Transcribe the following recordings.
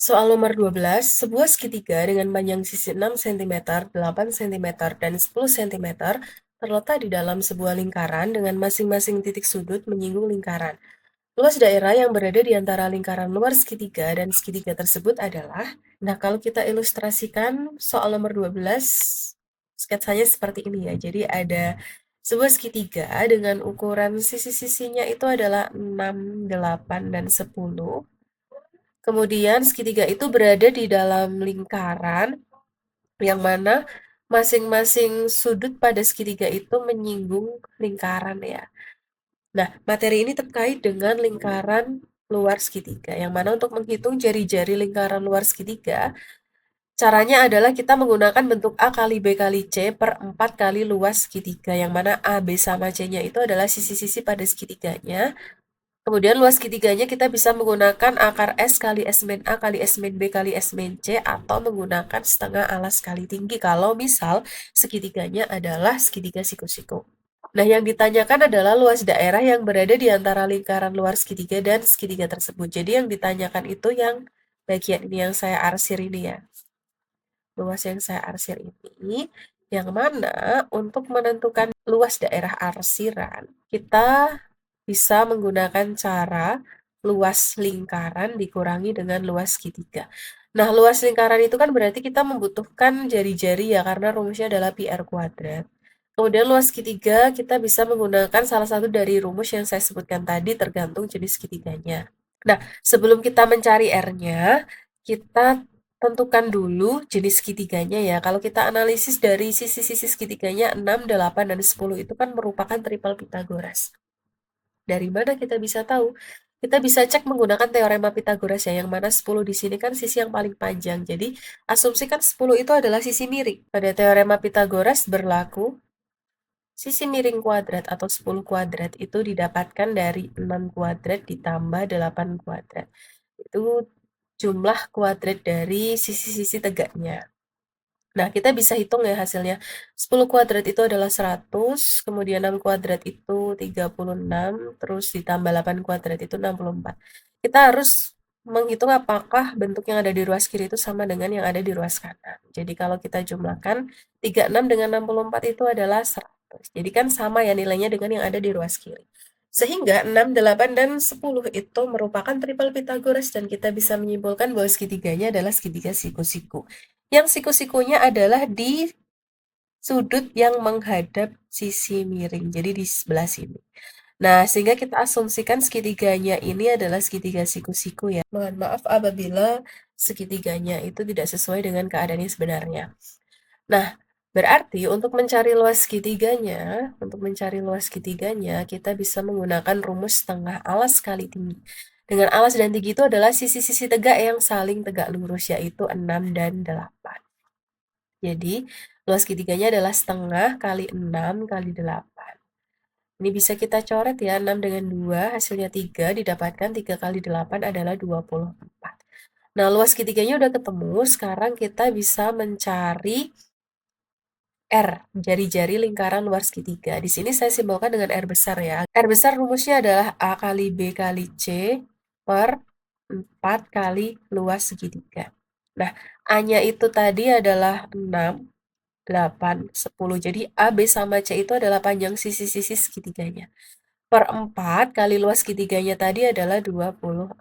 Soal nomor 12, sebuah segitiga dengan panjang sisi 6 cm, 8 cm, dan 10 cm terletak di dalam sebuah lingkaran dengan masing-masing titik sudut menyinggung lingkaran. Luas daerah yang berada di antara lingkaran luar segitiga dan segitiga tersebut adalah, nah kalau kita ilustrasikan soal nomor 12, sketsanya seperti ini ya. Jadi ada sebuah segitiga dengan ukuran sisi-sisinya itu adalah 6, 8, dan 10. Kemudian segitiga itu berada di dalam lingkaran yang mana masing-masing sudut pada segitiga itu menyinggung lingkaran ya. Nah, materi ini terkait dengan lingkaran luar segitiga, yang mana untuk menghitung jari-jari lingkaran luar segitiga, caranya adalah kita menggunakan bentuk A kali B kali C per 4 kali luas segitiga, yang mana A, B, sama C-nya itu adalah sisi-sisi pada segitiganya. Kemudian luas segitiganya kita bisa menggunakan akar S kali S min A kali S min B kali S min C, atau menggunakan setengah alas kali tinggi kalau misal segitiganya adalah segitiga siku-siku. Nah, yang ditanyakan adalah luas daerah yang berada di antara lingkaran luar segitiga dan segitiga tersebut. Jadi yang ditanyakan itu yang bagian ini yang saya arsir ini ya. Luas yang saya arsir ini, yang mana untuk menentukan luas daerah arsiran, kita bisa menggunakan cara luas lingkaran dikurangi dengan luas segitiga. Nah, luas lingkaran itu kan berarti kita membutuhkan jari-jari ya, karena rumusnya adalah pi r kuadrat. Kemudian luas segitiga kita bisa menggunakan salah satu dari rumus yang saya sebutkan tadi tergantung jenis segitiganya. Nah, sebelum kita mencari R-nya, kita tentukan dulu jenis segitiganya ya. Kalau kita analisis dari sisi-sisi segitiganya 6, 8, dan 10 itu kan merupakan triple Pitagoras. Dari mana kita bisa tahu? Kita bisa cek menggunakan teorema Pitagoras ya, yang mana 10 di sini kan sisi yang paling panjang. Jadi, asumsikan 10 itu adalah sisi miring. Pada teorema Pitagoras berlaku sisi miring kuadrat atau 10 kuadrat itu didapatkan dari 6 kuadrat ditambah 8 kuadrat. Itu jumlah kuadrat dari sisi-sisi tegaknya. Nah, kita bisa hitung ya hasilnya. 10 kuadrat itu adalah 100, kemudian 6 kuadrat itu 36, terus ditambah 8 kuadrat itu 64. Kita harus menghitung apakah bentuk yang ada di ruas kiri itu sama dengan yang ada di ruas kanan. Jadi kalau kita jumlahkan 36 dengan 64 itu adalah 100. Jadi kan sama ya nilainya dengan yang ada di ruas kiri. Sehingga 6, 8, dan 10 itu merupakan triple Pitagoras dan kita bisa menyimpulkan bahwa segitiganya adalah segitiga siku-siku. Yang siku-sikunya adalah di sudut yang menghadap sisi miring, jadi di sebelah sini. Nah, sehingga kita asumsikan segitiganya ini adalah segitiga siku-siku ya. Mohon maaf apabila segitiganya itu tidak sesuai dengan keadaan yang sebenarnya. Nah, berarti untuk mencari luas segitiganya, kita bisa menggunakan rumus setengah alas kali tinggi. Dengan alas dan tinggi itu adalah sisi-sisi tegak yang saling tegak lurus, yaitu 6 dan 8. Jadi, luas segitiganya adalah setengah kali 6 kali 8. Ini bisa kita coret ya, 6 dengan 2 hasilnya 3, didapatkan 3 kali 8 adalah 24. Nah, luas segitiganya udah ketemu, sekarang kita bisa mencari R, jari-jari lingkaran luar segitiga. Di sini saya simbolkan dengan R besar ya. R besar rumusnya adalah A kali B kali C per 4 kali luas segitiga. Nah, A-nya itu tadi adalah 6, 8, 10. Jadi A, B, sama C itu adalah panjang sisi-sisi segitiganya. Per 4 kali luas segitiganya tadi adalah 24.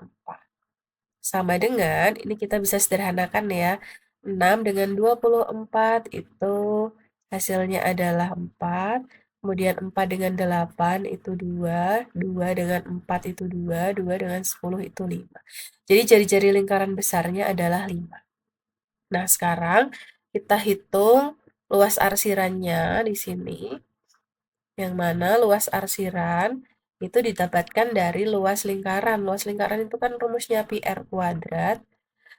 Sama dengan, ini kita bisa sederhanakan ya, 6 dengan 24 itu hasilnya adalah 4, kemudian 4 dengan 8 itu 2, 2 dengan 4 itu 2, 2 dengan 10 itu 5. Jadi jari-jari lingkaran besarnya adalah 5. Nah, sekarang kita hitung luas arsirannya di sini, yang mana luas arsiran itu didapatkan dari luas lingkaran. Luas lingkaran itu kan rumusnya pi r kuadrat,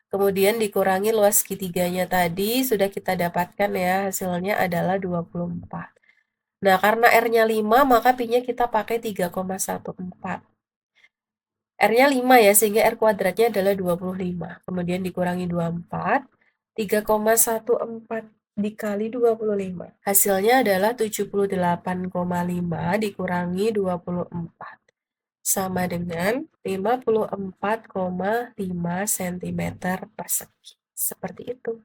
kemudian dikurangi luas segitiganya tadi, sudah kita dapatkan ya, hasilnya adalah 24. Nah, karena R-nya 5, maka pi-nya kita pakai 3,14. R-nya 5 ya, sehingga R kuadratnya adalah 25. Kemudian dikurangi 24, 3,14 dikali 25. Hasilnya adalah 78,5 dikurangi 24. sama dengan 54,5 cm persegi. Seperti itu.